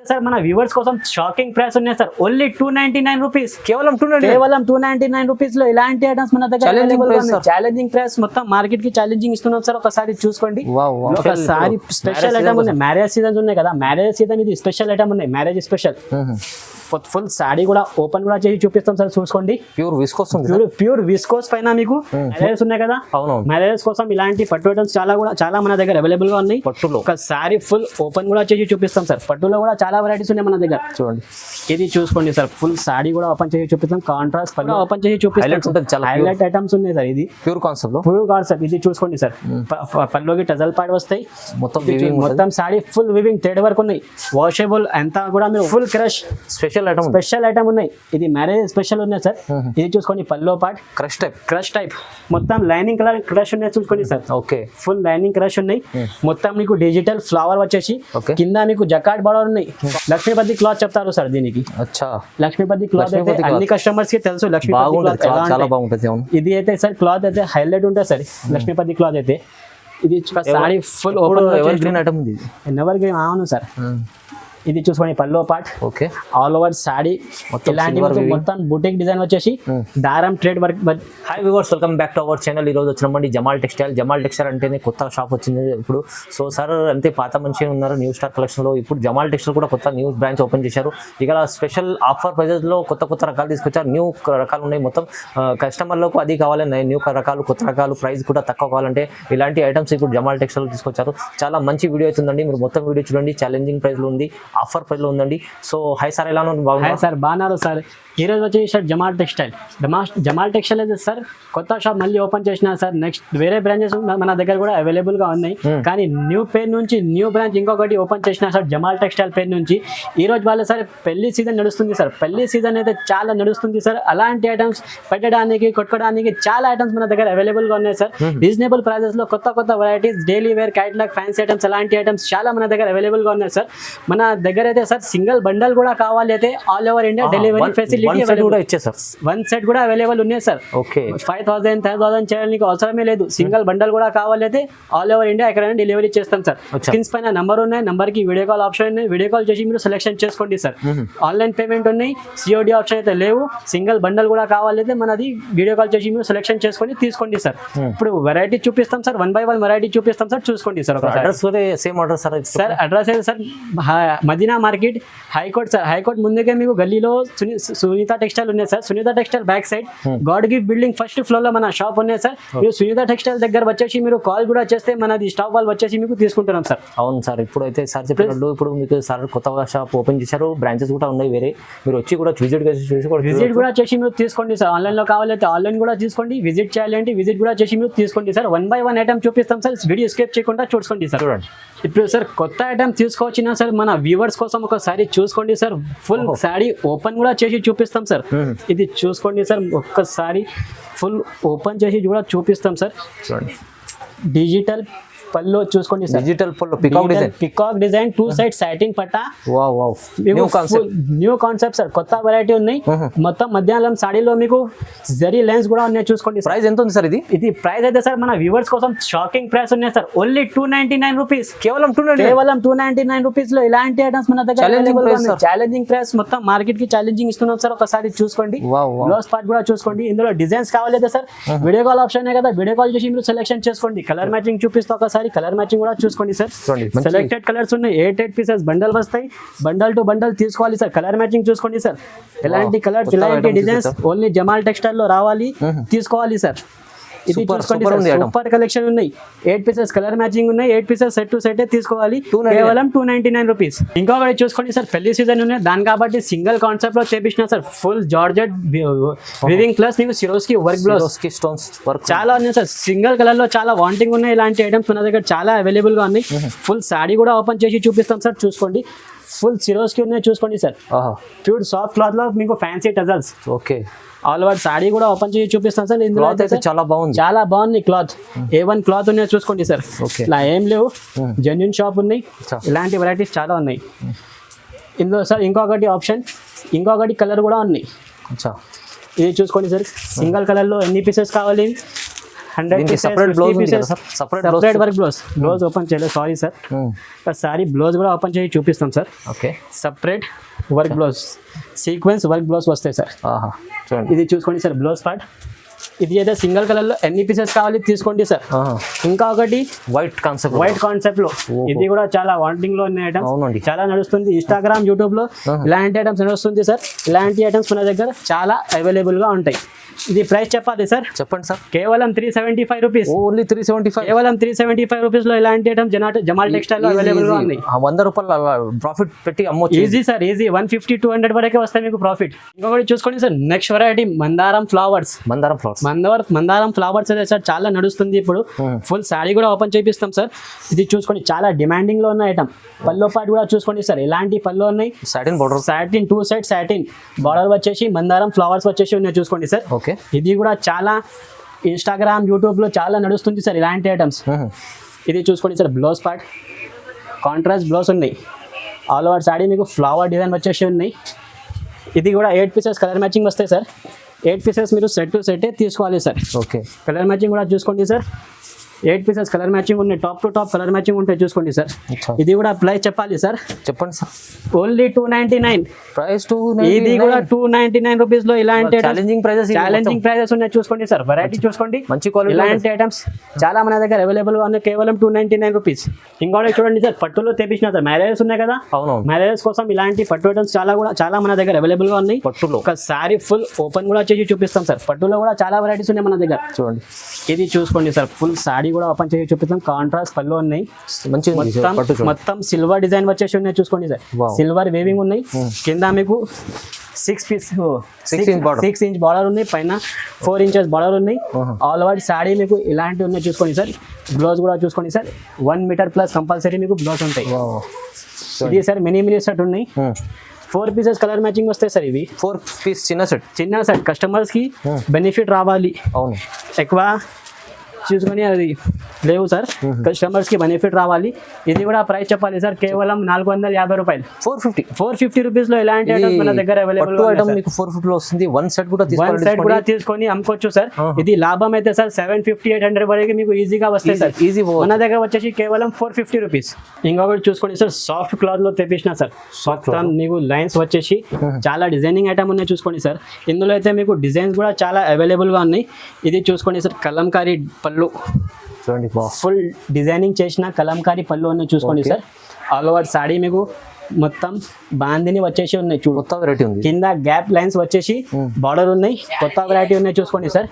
Sir మన viewers కోసం shocking price ఉన్నాయి సార్. Only 299 rupees. కేవలం 299 రూపీస్ లో ఇలాంటి ఐటమ్స్ మన దగ్గర ఛాలెంజింగ్ ప్రైస్. మొత్తం మార్కెట్ కి ఛాలెంజింగ్ ఇస్తున్నాం సార్. ఒకసారి చూసుకోండి. ఒకసారి స్పెషల్ ఐటమ్ ఉన్నాయి. మ్యారేజ్ సీజన్స్ ఉన్నాయి కదా, మ్యారేజ్ సీజన్ ఇది స్పెషల్ ఐటమ్ ఉన్నాయి. మ్యారేజ్ స్పెషల్ ఫుల్ సాడీ కూడా ఓపెన్ కూడా చేసి చూపిస్తాం సార్. చూసుకోండి. ప్యూర్ విస్కోస్ పైన మీకు మ్యారేజెస్ ఉన్నాయి కదా, మ్యారేజెస్ కోసం ఇలాంటి పట్టు ఐటమ్స్ చాలా మన దగ్గర అవైలబుల్ గా ఉన్నాయి. పట్టులో ఒక సారీ ఫుల్ ఓపెన్ కూడా చేసి చూపిస్తాం సార్. పట్టులో కూడా చాలా వెరైటీస్ ఉన్నాయి మన దగ్గర. చూడండి, ఇది చూసుకోండి సార్. ఫుల్ సాడీ కూడా ఓపెన్ చేసి చూపిస్తాం. కాంట్రాస్ట్ పళ్ళు ఓపెన్ చేసి చూపిస్తాం. హైలైట్ ఐటమ్స్ ఉన్నాయి సార్. ఇది ప్యూర్ కాన్సెప్ట్. ఇది చూసుకోండి సార్. పళ్ళుకి టజల్ పాడ్ వస్తాయి. మొత్తం saree full weaving thread work ఉన్నాయి. వాషబుల్ అంతా కూడా మీరు ఫుల్ క్రష్ స్పెషల్ ఐటమ్ ఉన్నాయి. ఇది మ్యారేజ్ స్పెషల్ ఉన్నాయి సార్. ఇది చూసుకోండి. పల్లో పార్ట్ క్రష్ టైప్ మొత్తం లైనింగ్ కలర్ క్రష్ ఉన్నాయి. చూసుకోండి sir. Okay, full lining crush ఉన్నాయి. మొత్తం మీకు డిజిటల్ ఫ్లవర్ వచ్చేసి కింద మీకు జకాట్ బార్డర్ ఉన్నాయి. లక్ష్మీపతి క్లాత్ చెప్తారు సార్ దీనికి. లక్ష్మీపతి క్లాత్ అయితే అన్ని కస్టమర్స్ కి తెలుసు. లక్ష్మీపతి క్లాత్ చాలా బాగుంటుంది. ఇది అయితే సార్ క్లాత్ అయితే హైలైట్ ఉంటుంది సార్. లక్ష్మీపతి క్లాత్ అయితే ఇది sari full open evergreen. అవును సార్. ఇది చూసుకోండి. Pallu part okay, all over sari ఇలాంటి మొత్తం బుటిక్ డిజైన్ వచ్చేసి దారం trade work. Hi viewers, welcome back to our channel. ఈ రోజు వచ్చినామండి జమాల్ టెక్స్టైల్ అంటేనే కొత్త షాప్ వచ్చింది ఇప్పుడు. సో సార్ అంతే పాత మంచిగా ఉన్నారు న్యూ స్టార్ కలెక్షన్ లో. ఇప్పుడు జమాల్ టెక్స్టైల్ కూడా కొత్త న్యూ బ్రాంచ్ ఓపెన్ చేశారు. ఇక్కడ స్పెషల్ ఆఫర్ ప్రైజెస్ లో కొత్త రకాలు తీసుకొచ్చారు. న్యూ రకాలు ఉన్నాయి. మొత్తం కస్టమర్లకు అది కావాలన్నా న్యూ రకాలు కొత్త రకాలు ప్రైస్ కూడా తక్కువ కావాలంటే ఇలాంటి ఐటమ్స్ ఇప్పుడు జమాల్ టెక్స్టైల్ తీసుకొచ్చారు. చాలా మంచి వీడియో అవుతుందండి. మీరు మొత్తం వీడియో చూడండి. ఛాలెంజింగ్ ప్రైస్ లో ఉంది, ఆఫర్ ప్రైస్ లో ఉందండి. సో హై సార్, ఎలా బాగున్నారు సార్? బాగున్నారు సార్. ఈ రోజు వచ్చేసి సార్ జమాల్ టెక్స్టైల్ అయితే సార్ కొత్త షాప్ మళ్ళీ ఓపెన్ చేసిన సార్. నెక్స్ట్ వేరే బ్రాంచెస్ మన దగ్గర కూడా అవైలబుల్ గా ఉన్నాయి. కానీ న్యూ పేరు నుంచి న్యూ బ్రాంచ్ ఇంకొకటి ఓపెన్ చేసిన సార్ జమాల్ టెక్స్టైల్ పేరు నుంచి. ఈ రోజు వాళ్ళ సార్ పెళ్లి సీజన్ నడుస్తుంది సార్. పెళ్లి సీజన్ అయితే చాలా నడుస్తుంది సార్. అలాంటి ఐటమ్స్ పెట్టడానికి కొట్టుకోవడానికి చాలా ఐటమ్స్ మన దగ్గర అవైలబుల్ గా ఉన్నాయి సార్. రీజనబుల్ ప్రైజెస్ లో కొత్త varieties, daily wear, catalogue, fancy items అలాంటి ఐటమ్స్ చాలా మన దగ్గర అవైలబుల్ గా ఉన్నాయి సార్. మన దగ్గర అయితే సార్ సింగిల్ బండల్ కూడా కావాలి అయితే all over India delivery facility one set కూడా అవైలబుల్ ఉన్నాయి సార్. ఓకే, 5,000 10,000 చేయడానికి అవసరమే లేదు. సింగిల్ బండల్ కూడా కావాలి అయితే ఆల్ ఓవర్ ఇండియా ఎక్కడైనా డెలివరీ చేస్తాం సార్. స్క్రీన్స్ పైన నంబర్ ఉన్నాయి. నంబర్ కి వీడియో కాల్ ఆప్షన్ ఉన్నాయి. వీడియో కాల్ చేసి మీరు సెలెక్షన్ చేసుకోండి సార్. ఆన్లైన్ పేమెంట్ ఉన్నాయి. సిఓడి ఆప్షన్ అయితే లేవు. సింగిల్ బండల్ కూడా కావాలి అయితే మనది వీడియో కాల్ చేసి మీరు సెలెక్షన్ చేసుకొని తీసుకోండి సార్. ఇప్పుడు వెరైటీ చూపిస్తాం సార్. 1 by 1 వెరైటీ చూపిస్తాం సార్. చూసుకోండి sir. Same order sir. Address అయితే sir Madina market, high court sir. High court ముందుగా మీకు గల్లీలో సునీత టెక్స్టైల్ ఉన్నాయి sir. Sunitha textile back side God Gift building first floor లో మన షాప్ ఉన్నాయి సార్. మీరు సునీత టెక్స్టైల్ దగ్గర వచ్చేసి మీరు కాల్ కూడా చేస్తే మనది స్టాక్ వాళ్ళు వచ్చేసి మీకు తీసుకుంటున్నాం సార్. అవును సార్. ఇప్పుడు అయితే సార్ చెప్పినట్టు ఇప్పుడు మీకు సార్ కొత్తగా షాప్ ఓపెన్ చేశారు. బ్రాంచెస్ కూడా ఉన్నాయి వేరే. మీరు వచ్చి కూడా విజిట్ కూడా చేసి మీరు తీసుకోండి సార్. ఆన్లైన్ లో కావాలంటే ఆన్లైన్ కూడా తీసుకోండి. విజిట్ చేయాలంటే విజిట్ కూడా చేసి మీరు తీసుకోండి సార్. 1 by 1 ఐటమ్ చూపిస్తాం సార్. వీడియో స్కిప్ చేయకుండా చూసుకోండి సార్. చూడండి, ఇప్పుడు సార్ కొత్త ఐటమ్ తీసుకొచ్చినా సార్ మన వ్యూవర్స్ కోసం ఒకసారి చూసుకోండి సార్. ఫుల్ సారీ ఓపెన్ కూడా చేసి చూపిస్తాం సార్. ఇది చూసుకోండి సార్. ఒక్కసారి ఫుల్ ఓపెన్ చేసి కూడా చూపిస్తాం సార్. చూడండి, డిజిటల్ పల్లో చూసుకోండి sir. Digital pallu peacock design 2 side satin పట్టా. New concept sir. కొత్త వెరైటీ ఉన్నాయి. మొత్తం మధ్యాహ్నం సాడీలో మీకు జరీ లెన్స్ కూడా ఉన్నాయి. చూసుకోండి. ప్రైస్ ఎంత ఉంది సార్? ఇది ప్రైస్ అయితే సార్ మన వ్యూవర్స్ కోసం షాకింగ్ ప్రైస్ ఉన్నాయి సార్. Only 299 rupees. కేవలం 299 రూపీస్ లో ఇలాంటి ఐటమ్స్ మన దగ్గర ఛాలెంజింగ్ ప్రైస్. మొత్తం మార్కెట్ కి ఛాలెంజింగ్ ఇస్తున్నాం సార్. ఒకసారి చూసుకోండి. బ్లౌజ్ పార్ట్ కూడా చూసుకోండి. ఇందులో డిజైన్స్ కావాలైతే సార్ వీడియో కాల్ ఆప్షన్ కదా. వీడియో కాల్ చేసి మీరు సెలెక్షన్ చేసుకోండి. కలర్ మ్యాచింగ్ చూపిస్తా. ఒకసారి కలర్ మ్యాచింగ్ కూడా చూసుకోండి సార్. సెలెక్టెడ్ కలర్స్ ఉన్నాయి. 8 పీసెస్ బండల్ వస్తాయి. బండల్ టు బండల్ తీసుకోవాలి సార్. కలర్ మ్యాచింగ్ చూసుకోండి సార్. ఎలాంటి కలర్స్, ఎలాంటి డిజైన్స్ ఓన్లీ జమాల్ టెక్స్టైల్ లో రావాలి, తీసుకోవాలి సార్. ఇది చూసుకోండి సార్. సూపర్ కలెక్షన్ ఉన్నాయి. 8 పీసెస్ కలర్ మ్యాచింగ్ ఉన్నాయి. 8 పీసెస్ సెట్ టు సెట్ తీసుకోవాలి. కేవలం 299 రూపీస్. ఇంకొకటి చూసుకోండి సార్. పెళ్లి సీజన్ ఉన్నాయి దాని కాబట్టి సింగిల్ కాన్సెప్ట్ లో చేపించిన sir. Full georgette weaving plus మీకు Swarovski work blouse stones work చాలా ఉన్నాయి సార్. సింగిల్ కలర్ లో చాలా వాంటింగ్ ఉన్నాయి. ఇలాంటి ఐటమ్స్ మన దగ్గర చాలా అవైలబుల్ గా ఉన్నాయి. ఫుల్ సాడీ కూడా ఓపెన్ చేసి చూపిస్తాం సార్. చూసుకోండి. ఫుల్ సిరోస్కి ఉన్నాయి. చూసుకోండి సార్. ప్యూర్ సాఫ్ట్ క్లాత్ లో మీకు fancy tassels. Okay, all over saree కూడా ఓపెన్ చేసి చూపిస్తాను సార్. ఇందులో చాలా బాగుంది క్లాత్. A1 క్లాత్ ఉన్నాయి. చూసుకోండి సార్. ఇలా ఏం లేవు, జెన్యూన్ షాప్ ఉన్నాయి. ఇలాంటి వెరైటీస్ చాలా ఉన్నాయి ఇందులో సార్. ఇంకొకటి కలర్ కూడా ఉన్నాయి. ఇది చూసుకోండి సార్. సింగిల్ కలర్ లో ఎన్ని పీసెస్ కావాలి సెపరేట్ బ్లౌజ్ ఉంది కదా sir, separate work blouse open చేయలేదు, సారీ సార్. ఒకసారి బ్లౌజ్ కూడా ఓపెన్ చేసి చూపిస్తాం sir. Okay, separate work blouse, sequence work blouse వస్తాయి సార్. చూడండి, ఇది చూసుకోండి సార్ బ్లౌజ్ పార్ట్. ఇది అయితే సింగిల్ కలర్ లో ఎన్ని పీసెస్ కావాలి తీసుకోండి సార్. ఇంకా ఒకటి వైట్ కాన్సెప్ట్ లో, ఇది కూడా చాలా వాంటింగ్ లో ఉన్న ఐటమ్స్, చాలా నడుస్తుంది ఇన్స్టాగ్రామ్, యూట్యూబ్ లో ఇలాంటి ఐటమ్స్ నడుస్తుంది సార్. ఇలాంటి ఐటమ్స్ మన దగ్గర చాలా అవైలబుల్ గా ఉంటాయి. ఇది ప్రైస్ చెప్పాలి సార్, చెప్పండి సార్. కేవలం 375 రూపీస్, ఓన్లీ 375, కేవలం 375 రూపీస్ లో ఇలాంటి ఐటమ్ జమాల్ టెక్స్టైల్ లో అవైలబుల్ గా ఉంది. 100 రూపాయలు ప్రాఫిట్ పెట్టి అమ్మొచ్చు. ఈజీ సార్, ఈజీ 150-200 వరకే వస్తాయి మీకు ప్రాఫిట్. ఇంకొకటి చూసుకోండి సార్, నెక్స్ట్ వెరైటీ మందారం ఫ్లవర్స్ అయితే సార్ చాలా నడుస్తుంది ఇప్పుడు. ఫుల్ శారీ కూడా ఓపెన్ చేపిస్తాం సార్. ఇది చూసుకోండి, చాలా డిమాండింగ్ లో ఉన్న ఐటమ్. పల్లో పార్ట్ కూడా చూసుకోండి సార్, ఎలాంటి పల్లో ఉన్నాయి, satin border, satin 2 side satin border వచ్చేసి మందారం ఫ్లవర్స్ వచ్చేసి ఉన్నాయి చూసుకోండి సార్. ఓకే, ఇది కూడా చాలా ఇన్స్టాగ్రామ్, యూట్యూబ్ లో చాలా నడుస్తుంది సార్ ఇలాంటి ఐటమ్స్. ఇది చూసుకోండి sir, blouse part contrast blouse ఉన్నాయి. ఆల్ ఓవర్ సారీ మీకు ఫ్లవర్ డిజైన్ వచ్చేసి ఉన్నాయి. ఇది కూడా 8 పీసెస్ కలర్ మ్యాచింగ్ వస్తాయి సార్. 8 పీసెస్ మీరు సెట్ టు సెట్ తీసుకోవాలి సార్. ఓకే, కలర్ మ్యాచింగ్ కూడా చూసుకోండి సార్. 8 పీసెస్ కలర్ మ్యాచింగ్ ఉన్నాయి, top to top colour matching ఉంటాయి చూసుకోండి సార్. ఇది కూడా ప్రైస్ చెప్పాలి సార్, చెప్పండి సార్. Only 299 price. ఇది కూడా 299 రూపీస్ లో ఇలాంటి ఛాలెంజింగ్ ప్రైజెస్ ఉన్నాయి చూసుకోండి సార్. వెరైటీ చూసుకోండి, మంచి క్వాలిటీ ఇలాంటి ఐటమ్స్ చాలా మన దగ్గర అవైలబుల్ గా ఉన్నాయి, కేవలం 299 రూపీస్. ఇంకోటి చూడండి సార్, పట్టులో తెప్పించిన సార్, మ్యారేజెస్ ఉన్నాయి కదా, మ్యారేజెస్ కోసం ఇలాంటి పట్టు ఐటమ్స్ చాలా మన దగ్గర అవైలబుల్ గా ఉన్నాయి. పట్టులో ఒక సారీ ఫుల్ ఓపెన్ కూడా చేసి చూపిస్తాం సార్. పట్టులో కూడా చాలా వెరైటీస్ ఉన్నాయి మన దగ్గర చూడండి. ఇది చూసుకోండి సార్, ఫుల్ సారీ కూడా ఓపెన్ చేసి చూపిస్తాం. కాంట్రాస్ట్ పళ్ళు ఉన్నాయి, మొత్తం సిల్వర్ డిజైన్ వచ్చేసి ఉన్నాయి చూసుకోండి సార్. సిల్వర్ వేవింగ్ ఉన్నాయి, కింద మీకు 6 ఇంచ్ బార్డర్ ఉన్నాయి, పైన 4 ఇంచెస్ బార్డర్ ఉన్నాయి. ఆల్ ఓవర్ సారీ మీకు ఇలాంటి ఉన్నాయి చూసుకోండి సార్. బ్లౌజ్ కూడా చూసుకోండి సార్, 1 మీటర్ ప్లస్ కంపల్సరీ మీకు బ్లౌజ్ ఉంటాయి. ఇది సార్ మినీ సెట్ ఉన్నాయి, 4 పీసెస్ కలర్ మ్యాచింగ్ వస్తాయి సార్. ఇవి 4 పీస్ చిన్న సెట్ కస్టమర్స్ కి బెనిఫిట్ రావాలి, ఎక్కువ చూసుకొని అది లేవు సార్, కస్టమర్స్ కి బెనిఫిట్ రావాలి. ఇది కూడా ప్రైస్ చెప్పాలి సార్, కేవలం 450 రూపాయలు, 450 రూపీస్ లో ఇలాంటి ఐటమ్స్ మన దగ్గర అవైలబుల్. 450 లో వస్తుంది. 1 సెట్ కూడా తీసుకొని అమ్ముకోవచ్చు సార్. ఇది లాభం అయితే సార్ 750-800 వరకు మీకు ఈజీగా వస్తాయి సార్. ఈజీ మన దగ్గర వచ్చేసి కేవలం 450 రూపీస్. ఇంకొకటి చూసుకోండి సార్, సాఫ్ట్ క్లాత్ లో తెప్పించిన సార్. మొత్తం మీకు లైన్స్ వచ్చేసి చాలా డిజైనింగ్ ఐటమ్ ఉన్నాయి చూసుకోండి సార్. ఇందులో అయితే మీకు డిజైన్స్ కూడా చాలా అవైలబుల్ గా ఉన్నాయి. ఇది చూసుకోండి సార్, కలంకారీ పళ్ళు చూడండి, ఫుల్ డిజైనింగ్ చేసిన కలంకారీ పళ్ళు ఉన్నాయి చూసుకోండి సార్. ఆల్ ఓవర్ సాడీ మీకు మొత్తం బాందిని వచ్చేసి ఉన్నాయి చూడు, కొత్త వెరైటీ ఉంది. కింద గ్యాప్ లైన్స్ వచ్చేసి బార్డర్ ఉన్నాయి, కొత్త వెరైటీ ఉన్నాయి చూసుకోండి సార్.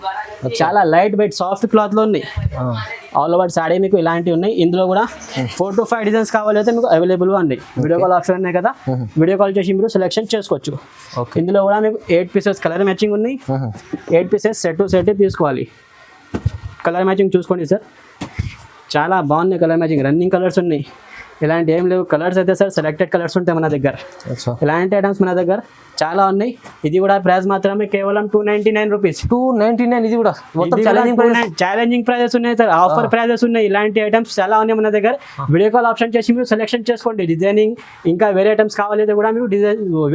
చాలా లైట్ వెయిట్ సాఫ్ట్ క్లాత్ లో ఉన్నాయి. ఆల్ ఓవర్ సాడీ మీకు ఇలాంటివి ఉన్నాయి. ఇందులో కూడా 4 to 5 డిజైన్స్ కావాలైతే మీకు అవైలబుల్ గా ఉన్నాయి. వీడియో కాల్ ఆప్షన్ ఉన్నాయి కదా, వీడియో కాల్ చేసి మీరు సెలెక్షన్ చేసుకోవచ్చు. ఇందులో కూడా మీకు 8 పీసెస్ కలర్ మ్యాచింగ్ ఉన్నాయి, 8 పీసెస్ సెట్ టు సెట్ తీసుకోవాలి. కలర్ మ్యాచింగ్ చూసుకోండి సార్, చాలా బాగున్నాయి కలర్ మ్యాచింగ్, రన్నింగ్ కలర్స్ ఉన్నాయి. ఇలాంటి ఏం లేవు, కలర్స్ అయితే సార్ సెలెక్టెడ్ కలర్స్ ఉంటాయి మన దగ్గర. ఇలాంటి ఐటమ్స్ మన దగ్గర చాలా ఉన్నాయి. ఇది కూడా ప్రైస్ మాత్రమే కేవలం 299 రూపీస్. 299. ఇది కూడా ఛాలెంజింగ్ ప్రైజెస్ ఉన్నాయి సార్, ఆఫర్ ప్రైజెస్ ఉన్నాయి. ఇలాంటి ఐటమ్స్ చాలా ఉన్నాయి మన దగ్గర. వీడియో కాల్ ఆప్షన్ చేసి మీరు సెలెక్షన్ చేసుకోండి. డిజైనింగ్ ఇంకా వేరే ఐటమ్స్ కావాలైతే కూడా మీరు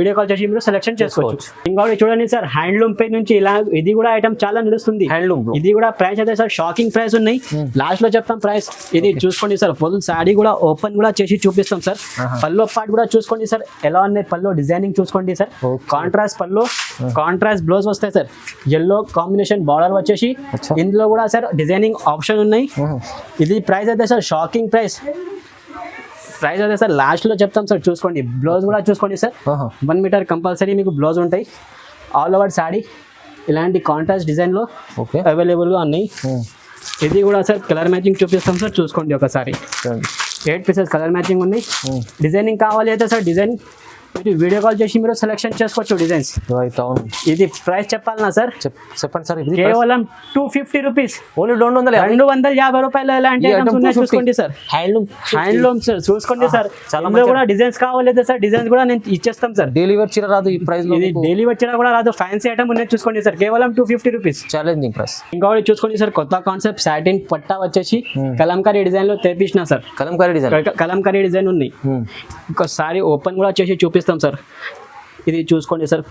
వీడియో కాల్ చేసి మీరు సెలెక్షన్ చేసుకోవచ్చు. ఇంకోటి చూడండి సార్, హ్యాండ్లూమ్ పే నుంచి ఇలా ఇది కూడా ఐటమ్ చాలా నడుస్తుంది. హ్యాండ్లూమ్ ఇది కూడా ప్రైస్ అయితే సార్ షాకింగ్ ప్రైస్ ఉన్నాయి. లాస్ట్ లో చెప్తాం ప్రైస్. ఇది చూసుకోండి సార్, ఫుల్ సారీ కూడా ఓపెన్ కూడా చేసి చూపిస్తాం సార్. పల్లో పార్ట్ కూడా చూసుకోండి సార్, ఎలా ఉన్నాయి పల్లో డిజైనింగ్ చూసుకోండి సార్. కాంట్రాస్ట్ పల్లో, కాంట్రాస్ట్ బ్లౌజ్ వస్తాయి సార్. ఎల్లో కాంబినేషన్ బార్డర్ వచ్చేసి ఇందులో కూడా సార్ డిజైనింగ్ ఆప్షన్ ఉన్నాయి. ఇది ప్రైస్ అయితే సార్ షాకింగ్ ప్రైస్ అయితే సార్ లాస్ట్ లో చెప్తాం సార్. చూసుకోండి బ్లౌజ్ కూడా చూసుకోండి సార్, 1 మీటర్ కంపల్సరీ మీకు బ్లౌజ్ ఉంటాయి. ఆల్ ఓవర్ సారీ ఇలాంటి కాంట్రాస్ట్ డిజైన్ లో అవైలబుల్ గా ఉన్నాయి. ఇది కూడా సార్ కలర్ మ్యాచింగ్ చూపిస్తాం సార్, చూసుకోండి ఒకసారి. 8 పీసెస్ కలర్ మ్యాచింగ్ ఉంది. డిజైనింగ్ కావాలి అయితే సార్ డిజైన్ మీరు వీడియో కాల్ చేసి మీరు సెలెక్షన్ చేసుకోవచ్చు డిజైన్స్. ఇది ప్రైస్ చెప్పాలనా సార్? చెప్పండి సార్. కేవలం 250 రూపీస్, ఓన్లీ 250 రూపాయలు. ఇలాంటి చూసుకోండి సార్, హ్యాండ్లూమ్ సార్ చూసుకోండి సార్. చాలా కూడా డిజైన్స్ కావాలైతే సార్ డిజైన్స్ కూడా నేను ఇచ్చేస్తాం సార్. డెలివరీ చీర రాదు ఈ ప్రైస్ లో, డెలివరీ చీర కూడా రాదు. ఫ్యాన్సీ ఐటమ్ ఉన్నాయి చూసుకోండి సార్, కేవలం 250 రూపీస్. Challenging price. ఇంకొకటి చూసుకోండి సార్, కొత్త కాన్సెప్ట్ సాటిన్ పట్టా వచ్చేసి కలంకారీ డిజైన్ లో తెప్పించిన సార్. కలంకారీ డిజైన్ ఉన్నాయి. ఒకసారి ఓపెన్ కూడా చేసి చూపిస్తాం సార్. ఇది చూసుకోండి సార్,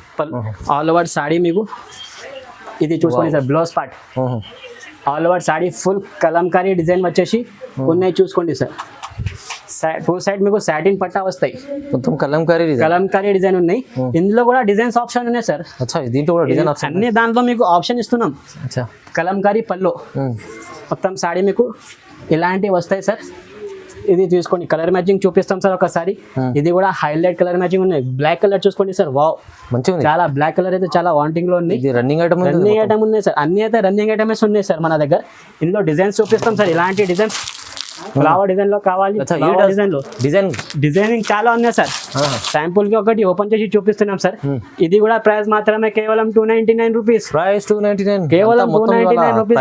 ఆల్ ఓవర్ సాడీ మీకు ఇది చూసుకోండి sir. Blouse part all over saree full Kalamkari design వచ్చేసి ఉన్నాయి చూసుకోండి సార్. టూ సైడ్ మీకు సాటిన్ పట్టా వస్తాయి, మొత్తం కలంకారీ డిజైన్ ఉన్నాయి. ఇందులో కూడా డిజైన్స్ ఆప్షన్ ఉన్నాయి సార్. దీంట్లో కూడా డిజైన్ ఆప్షన్ అన్ని దాంట్లో మీకు ఆప్షన్ ఇస్తున్నాం. కలంకారీ పల్లో మొత్తం సాడీ మీకు ఇలాంటివి వస్తాయి సార్. ఇది చూసుకోండి, కలర్ మ్యాచింగ్ చూపిస్తాం సార్ ఒకసారి. ఇది కూడా హైలైట్ కలర్ మ్యాచింగ్ ఉన్నాయి. బ్లాక్ కలర్ చూసుకోండి సార్, వావ్ మంచిగా చాలా బ్లాక్ కలర్ అయితే చాలా వాంటింగ్ లో ఉంది. రన్నింగ్ ఐటమ్ ఉన్నాయి సార్, అన్ని అయితే రన్నింగ్ ఐటమ్స్ ఉన్నాయి సార్ మన దగ్గర. ఇందులో డిజైన్స్ చూపిస్తాం సార్, ఇలాంటి డిజైన్స్ ఫ్లవర్ డిజైన్ లో కావాలి, డిజైనింగ్ చాలా ఉన్నాయి సార్. శాంపుల్ కి ఒకటి ఓపెన్ చేసి చూపిస్తున్నాం సార్. ఇది కూడా ప్రైస్ మాత్రమే కేవలం 299 రూపీస్. ప్రైస్ 299, కేవలం 299 రూపీస్.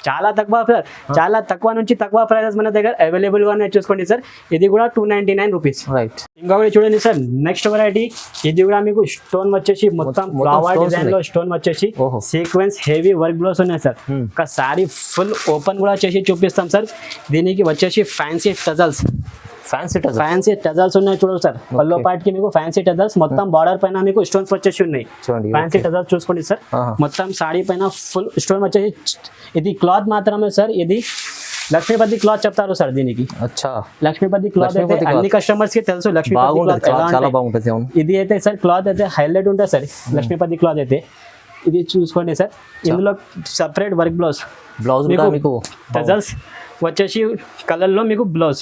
చాలా తక్కువ సార్, చాలా తక్కువ నుంచి తక్కువ ప్రైజెస్ మన దగ్గర అవైలబుల్ గా ఉన్నాయి చూసుకోండి సార్. ఇది కూడా 299 రూపీస్. ఇంకొకటి చూడండి సార్, నెక్స్ట్ వెరైటీ. ఇది కూడా మీకు స్టోన్ వచ్చేసి మొత్తం ఫ్లవర్ డిజైన్ లో స్టోన్ వచ్చేసి సీక్వెన్స్ హెవీ వర్క్ బ్లౌస్ ఉన్నాయి సార్. ఒకసారి ఫుల్ ఓపెన్ కూడా చేసి చూపిస్తాం సార్. దీనికి వచ్చేసి ఫ్యాన్సీ టజల్స్ ఉన్నాయి చూడండి సార్. పల్లో పార్ట్ కి మీకు ఫ్యాన్సీ టజల్స్ మొత్తం బార్డర్ పైన మీకు స్టోన్స్ వచ్చేసి ఉన్నాయి. ఫ్యాన్సీ టజల్స్ చూసుకోండి సార్. మొత్తం సాడీ పైన ఫుల్ స్టోన్ వచ్చేసి. ఇది క్లాత్ మాత్రమే సార్, ఇది లక్ష్మీపతి క్లాత్ చెప్తారు సార్ దీనికి. లక్ష్మీపతి క్లాత్ అయితే అన్ని కస్టమర్స్ కి తెలుసు. లక్ష్మీపతి క్లాత్ ఇది అయితే సార్ క్లాత్ అయితే హైలైట్ ఉంటుంది సార్. లక్ష్మీపతి క్లాత్ అయితే ఇది చూసుకోండి సార్. ఇందులో సపరేట్ వర్క్ బ్లౌజ్ మీకు టజల్స్ వచ్చేసి కలర్ లో మీకు blouse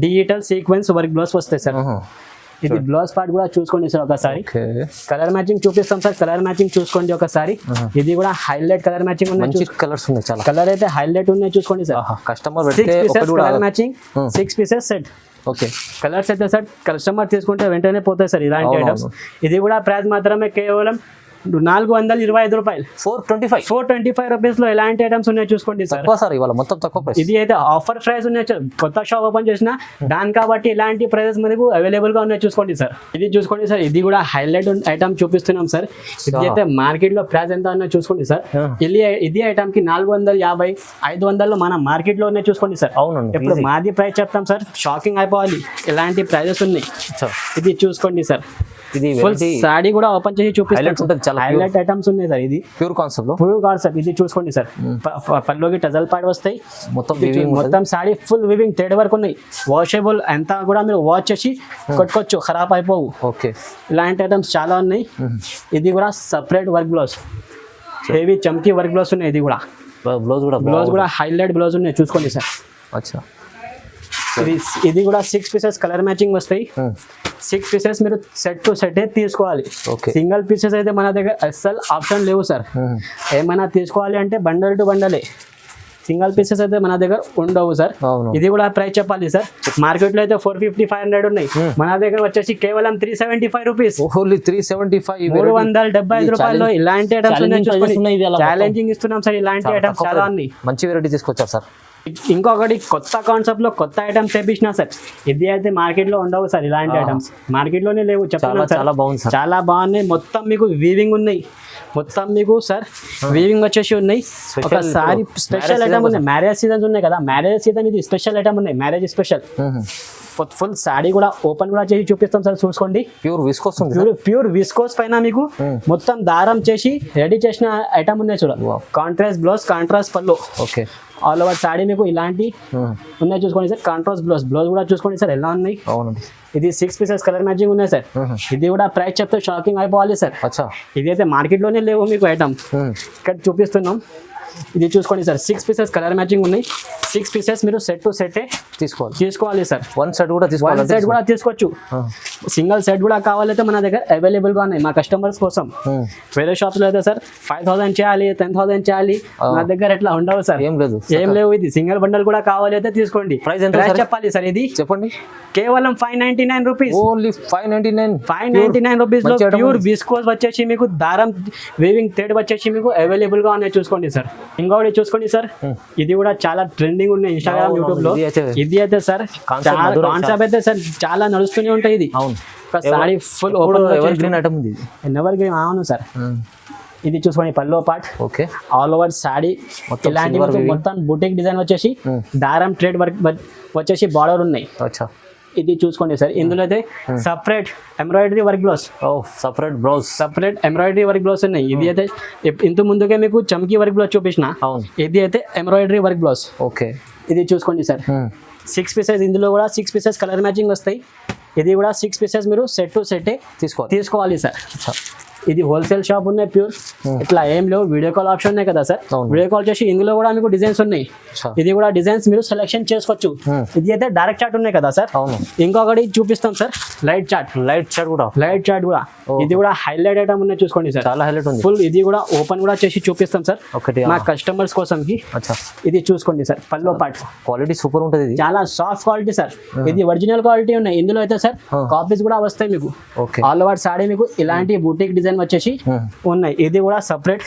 digital sequence work blouse వస్తాయి సార్. ఇది బ్లౌజ్ పార్ట్ కూడా చూసుకోండి సార్ ఒకసారి. కలర్ మ్యాచింగ్ చూపిస్తాం సార్, కలర్ మ్యాచింగ్ చూసుకోండి ఒకసారి. ఇది కూడా హైలైట్ కలర్ మ్యాచింగ్ ఉన్నాయి, కలర్స్ ఉన్నాయి, చాలా కలర్ అయితే హైలైట్ ఉన్నాయి చూసుకోండి sir. Customer 6 pieces colour matching, 6 pieces set. Colours అయితే సార్ కస్టమర్ తీసుకుంటే వెంటనే పోతాయి సార్ ఇలాంటి ఐటమ్స్. ఇది కూడా ప్రైస్ మాత్రమే కేవలం 425 రూపాయలు. 425 రూపీస్ లో ఎలాంటి ఐటమ్స్ ఉన్నాయి చూసుకోండి సార్. మొత్తం తక్కువ ప్రైస్. ఇది అయితే ఆఫర్ ప్రైస్ ఉన్నాయి సార్. కొత్త షాప్ ఓపెన్ చేసిన దాని కాబట్టి ఇలాంటి ప్రైసెస్ మనకు అవైలబుల్ గా ఉన్నాయి చూసుకోండి సార్. ఇది చూసుకోండి సార్, ఇది కూడా హైలైట్ ఐటమ్ చూపిస్తున్నాం సార్. ఇది అయితే మార్కెట్ లో ప్రైస్ ఎంత ఉన్నాయో చూసుకోండి సార్. ఇది ఐటమ్ కి 450, 500 మన మార్కెట్ లో ఉన్నాయి చూసుకోండి సార్. అవునండి, ఇప్పుడు మాది ప్రైస్ చెప్తాం సార్, షాకింగ్ అయిపోవాలి. ఎలాంటి ప్రైజెస్ ఉన్నాయి ఇది చూసుకోండి సార్. ఇది సాడీ కూడా ఓపెన్ చేసి చూపిస్తాం, హైలైట్ ఐటమ్స్ ఉన్నాయి సార్. ఇది ప్యూర్ కాన్సెప్ట్. ఇది చూసుకోండి సార్. పల్లోకి టజల్ పార్ట్ వస్తాయి, మొత్తం saree full weaving thread work ఉన్నాయి. వాషబుల్ అంతా కూడా మీరు వాష్ చేసి కొట్టుకోవచ్చు, ఖరాబ్ అయిపోవు. ఇలాంటి ఐటమ్స్ చాలా ఉన్నాయి. ఇది కూడా సపరేట్ వర్క్ బ్లౌజ్, హెవీ చమ్కీ వర్క్ బ్లౌజ్ ఉన్నాయి. ఇది కూడా బ్లౌజ్ కూడా హైలైట్ బ్లౌజ్ ఉన్నాయి చూసుకోండి సార్. ఇది కూడా 6 పీసెస్ కలర్ మ్యాచింగ్ వస్తాయి. 6 పీసెస్ మీరు సెట్ టు సెట్ తీసుకోవాలి. సింగిల్ పీసెస్ అయితే మన దగ్గర అస్సలు ఆప్షన్ లేవు సార్. ఏమైనా తీసుకోవాలి అంటే బండల్ టు బండలే, సింగిల్ పీసెస్ అయితే మన దగ్గర ఉండవు సార్. ఇది కూడా ప్రైస్ చెప్పాలి సార్. మార్కెట్ లో అయితే 450, 500 ఉన్నాయి. మన దగ్గర వచ్చేసి కేవలం 375 రూపీస్. 375 రూపాయలు ఇలాంటి ఐటమ్స్ ఛాలెంజింగ్ ఇస్తున్నాం సార్. ఇలాంటి ఐటమ్స్ చాలా ఉన్నాయి, మంచి వెరైటీ తీసుకొచ్చారు సార్. ఇంకొకటి కొత్త కాన్సెప్ట్ లో కొత్త ఐటమ్స్ తెప్పించిన సార్. ఇది అయితే మార్కెట్ లో ఉండవు సార్, ఇలాంటి ఐటమ్స్ మార్కెట్ లోనే లేవు. చాలా బాగుంది సార్, చాలా బాగున్నాయి. మొత్తం మీకు వీవింగ్ ఉన్నాయి, మొత్తం మీకు సార్ వీవింగ్ వచ్చేసి ఉన్నాయి. ఒకసారి స్పెషల్ ఐటమ్ ఉన్నాయి, మ్యారేజ్ సీజన్స్ ఉన్నాయి కదా, మ్యారేజ్ సీజన్ ఇది స్పెషల్ ఐటమ్ ఉన్నాయి, మ్యారేజ్ స్పెషల్. ఫుల్ సాడీ కూడా ఓపెన్ కూడా చేసి చూపిస్తాం సార్. చూసుకోండి, ప్యూర్ విస్కోస్ పైన మీకు మొత్తం దారం చేసి రెడీ చేసిన ఐటమ్ ఉన్నాయి చూడ. కాంట్రాస్ట్ బ్లౌజ్, కాంట్రాస్ట్ పళ్ళు, ఆల్ ఓవర్ సాడీ మీకు ఇలాంటి ఉన్నాయి చూసుకోండి సార్. కాంట్రాస్ట్ బ్లౌజ్ కూడా చూసుకోండి సార్ ఎలా ఉన్నాయి. ఇది 6 పీసెస్ కలర్ మ్యాచింగ్ ఉన్నాయి సార్. ఇది కూడా ప్రైస్ చెప్తే షాకింగ్ అయిపోవాలి సార్. ఇది అయితే మార్కెట్ లోనే లేవు మీకు ఐటమ్, ఇక్కడ చూపిస్తున్నాం. ఇది చూసుకోండి సార్, 6 పీసెస్ కలర్ మ్యాచింగ్ ఉన్నాయి. 6 పీసెస్ మీరు సెట్ టు సెట్ తీసుకోవాలి సార్. వన్ సెట్ కూడా తీసుకోవచ్చు. సింగిల్ సెట్ కూడా కావాలైతే మన దగ్గర అవైలబుల్ గా ఉన్నాయి మా కస్టమర్స్ కోసం. వేరే షాప్స్ లో అయితే సార్ 5000 చేయాలి, 10,000 చేయాలి, మన దగ్గర ఎట్లా ఉండవు సార్, ఏం లేవు. ఇది సింగిల్ బండల్ కూడా కావాలి అయితే తీసుకోండి. ప్రైస్ చెప్పాలి సార్, ఇది చెప్పండి. కేవలం 599 రూపీస్. ఓన్లీ 599 రూపీస్ లో ప్యూర్ విస్కోస్ వచ్చేసి మీకు దారం వీవింగ్ థ్రెడ్ వచ్చేసి మీకు అవైలబుల్ గా ఉన్నాయి చూసుకోండి సార్. ఇంకొకటి చూసుకోండి సార్, ఇది కూడా చాలా ట్రెండింగ్ ఉన్నాయి ఇన్స్టాగ్రామ్, యూట్యూబ్ లో. ఇది అయితే సార్ కాన్సెప్ట్ అయితే సార్ చాలా నడుస్తూనే ఉంటాయి. ఇది sari full ever green item ఉంది, ఎవర్ గ్రీన్. అవును సార్. ఇది చూసుకోండి pallu part, all over sari ఇలాంటి మొత్తం బుటిక్ డిజైన్ వచ్చేసి దారం థ్రెడ్ వర్క్ వచ్చేసి బార్డర్ ఉన్నాయి. ఇది చూసుకోండి సార్. ఇందులో అయితే separate embroidery work blouse, separate embroidery work blouse ఉన్నాయి. ఇది అయితే ఇంత ముందుగా మీకు చమ్కీ వర్క్ బ్లౌజ్ చూపించిన, ఇది అయితే ఎంబ్రాయిడరీ వర్క్ బ్లౌజ్. ఓకే, ఇది చూసుకోండి సార్. 6 పీసెస్, ఇందులో కూడా 6 పీసెస్ కలర్ మ్యాచింగ్ వస్తాయి. ఇది కూడా 6 పీసెస్ మీరు సెట్ టు సెట్ తీసుకోవాలి సార్. ఇది హోల్సేల్ షాప్ ఉన్నాయి ప్యూర్, ఇట్లా ఏం లేవు. వీడియో కాల్ ఆప్షన్ ఉన్నాయి కదా సార్, వీడియో కాల్ చేసి ఇందులో కూడా మీకు డిజైన్స్ ఉన్నాయి. ఇది కూడా డిజైన్స్ మీరు సెలెక్షన్ చేసుకోవచ్చు. ఇది అయితే డైరెక్ట్ చార్ట్ ఉన్నాయి కదా సార్. ఇంకొకటి చూపిస్తాం సార్, లైట్ చార్ట్ కూడా. ఇది కూడా హైలైట్ ఐటమ్ ఉన్నాయి, చూసుకోండి సార్. చాలా హైలైట్ ఉంది. ఫుల్ ఇది కూడా ఓపెన్ కూడా చేసి చూపిస్తాం సార్ మా కస్టమర్స్ కోసం కి. ఇది చూసుకోండి సార్, పల్లో పార్ట్ క్వాలిటీ సూపర్ ఉంటుంది, చాలా సాఫ్ట్ క్వాలిటీ సార్. ఇది ఒరిజినల్ క్వాలిటీ ఉన్నాయి. ఇందులో అయితే సార్ కాపీస్ కూడా వస్తాయి మీకు. ఆల్ ఓవర్ సాడీ మీకు ఇలాంటి బూటిక్ డిజైన్ వచ్చేసి ఉన్నాయి. ఇది కూడా సపరేట్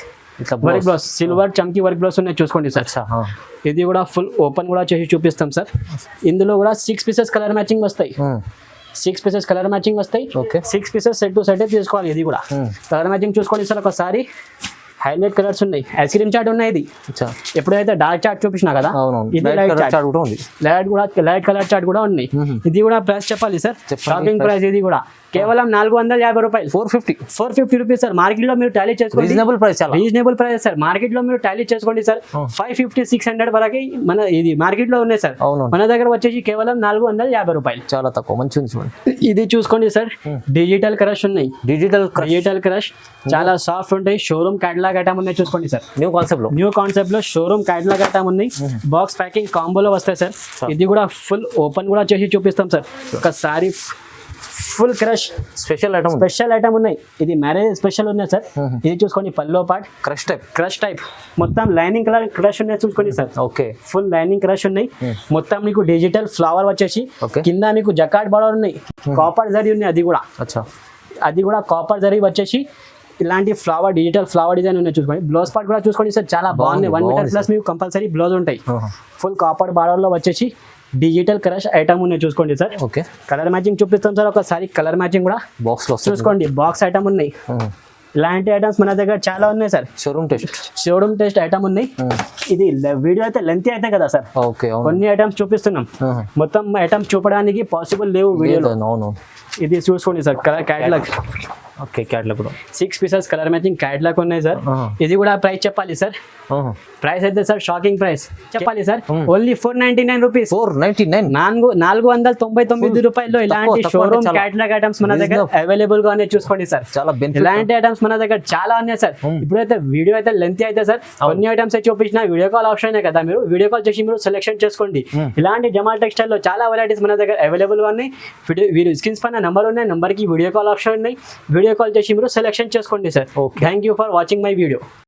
వర్క్ బ్లౌజ్, సిల్వర్ చమ్కీ వర్క్ బ్లౌజ్ ఉన్నాయి, చూసుకోండి సార్. ఇది కూడా ఫుల్ ఓపెన్ కూడా చేసి చూపిస్తాం సార్. ఇందులో కూడా 6 పీసెస్ కలర్ మ్యాచింగ్ వస్తాయి. 6 పీసెస్ కలర్ మ్యాచింగ్ వస్తాయి. 6 పీసెస్ సెట్ టు సెట్ తీసుకోవాలి. ఇది కూడా కలర్ మ్యాచింగ్ చూసుకోండి సార్. ఒకసారి హైలైట్ కలర్స్ ఉన్నాయి, ఐస్ క్రీమ్ చాట్ ఉన్నాయి. ఇది ఎప్పుడైతే డార్క్ చాట్ చూపించినా కదా, ఇది లైట్ చాట్ కూడా ఉంది, లైట్ కలర్ చాట్ కూడా ఉన్నాయి. ఇది కూడా ప్రైస్ చెప్పాలి సార్, షాపింగ్ ప్రైస్. ఇది కూడా కేవలం 450 రూపాయలు, 450 రూపీస్ సార్. మార్కెట్ లో మీరు టాలీ చేసుకోండి, రీజనబుల్ ప్రైస్ సార్. మార్కెట్ లో మీరు టాలీ చేసుకోండి సార్, 550-600 వరకు మన ఇది మార్కెట్ లో ఉన్నాయి సార్. మన దగ్గర వచ్చేసి కేవలం 450 రూపాయలు, చాలా తక్కువ. మంచిగా చూడండి. ఇది చూసుకోండి సార్, డిజిటల్ క్రష్ ఉన్నాయి. డిజిటల్ క్రష్ చాలా సాఫ్ట్ ఉంటాయి. షోరూమ్ క్యాటలాగ్ ఐటమ్ ఉన్నాయి, చూసుకోండి సార్. న్యూ కాన్సెప్ట్ లో షోరూమ్ క్యాటలాగ్ ఐటమ్ ఉన్నాయి. బాక్స్ ప్యాకింగ్ కాంబోలో వస్తాయి సార్. ఇది కూడా ఫుల్ ఓపెన్ కూడా చేసి చూపిస్తాం సార్. ఒకసారి ఫుల్ క్రష్ స్పెషల్ ఐటమ్ ఉన్నాయి. ఇది మ్యారేజ్ స్పెషల్ ఉన్నాయి సార్. ఇది చూసుకోండి, పల్లో పార్ట్ క్రష్ టైప్ మొత్తం లైనింగ్ కలర్ క్రష్ ఉన్నాయి, చూసుకోండి sir. Okay, full lining crush ఉన్నాయి. మొత్తం మీకు డిజిటల్ ఫ్లవర్ వచ్చేసి కింద మీకు జకాట్ బార్డర్ ఉన్నాయి. కాపర్ జరీ ఉన్నాయి, అది కూడా కాపర్ జరీ వచ్చేసి ఇలాంటి ఫ్లవర్ డిజిటల్ ఫ్లవర్ డిజైన్ ఉన్నాయి, చూసుకోండి. బ్లౌజ్ పార్ట్ కూడా చూసుకోండి సార్, చాలా బాగుంది. 1 మీటర్ ప్లస్ మీకు కంపల్సరీ బ్లౌజ్ ఉంటాయి. ఫుల్ కాపర్ బార్డర్ లో వచ్చేసి డిజిటల్ క్రష్ ఐటమ్ ఉన్నాయి, చూసుకోండి సార్. ఓకే, కలర్ మ్యాచింగ్ చూపిస్తాం సార్. ఒకసారి కలర్ మ్యాచింగ్ కూడా బాక్స్ లో చూసుకోండి. బాక్స్ ఐటమ్ ఉన్నాయి. ఇలాంటి ఐటమ్స్ మన దగ్గర చాలా ఉన్నాయి సార్. షోరూమ్ టెస్ట్ ఐటమ్ ఉన్నాయి. ఇది వీడియో అయితే లెంత్ అయితే కదా సార్, కొన్ని ఐటమ్స్ చూపిస్తున్నాం. మొత్తం ఐటమ్స్ చూపడానికి పాసిబుల్ లేవు వీడియోలో. ఇది చూసుకోండి sir, colour catalogue. Okay, catalogue కూడా 6 పీసెస్ కలర్ మ్యాచింగ్ క్యాటలాగ్ ఉన్నాయి సార్. ఇది కూడా ప్రైస్ చెప్పాలి సార్. ప్రైస్ అయితే సార్ షాకింగ్ ప్రైస్ చెప్పాలి సార్. ఓన్లీ 499 రూపీస్, 499 రూపాయల్లో ఇలాంటి షోరూమ్ క్యాటలాగ్ ఐటమ్స్ మన దగ్గర అవైలబుల్ గా ఉన్నాయి, చూసుకోండి సార్. ఇలాంటి ఐటమ్స్ మన దగ్గర చాలా ఉన్నాయి సార్. ఇప్పుడైతే వీడియో అయితే లెంత్ అయితే సార్, కొన్ని ఐటమ్స్ అయితే చూపించిన వీడియో కాల్ ఆప్షన్ కదా, మీరు వీడియో కాల్ చేసి మీరు సెలెక్షన్ చేసుకోండి. ఇలాంటి జమాల్ టెక్స్టైల్ లో చాలా వెరైటీస్ మన దగ్గర అవైలబుల్ గా ఉన్నాయి. వీడియో స్క్రీన్స్ పైన నెంబర్ ఉన్నాయి, నెంబర్ కి వీడియో కాల్ ఆప్షన్ ఉన్నాయి. వీడియో కాల్ చేసి మీరు సెలెక్షన్ చేసుకోండి sir. Thank you for watching my video.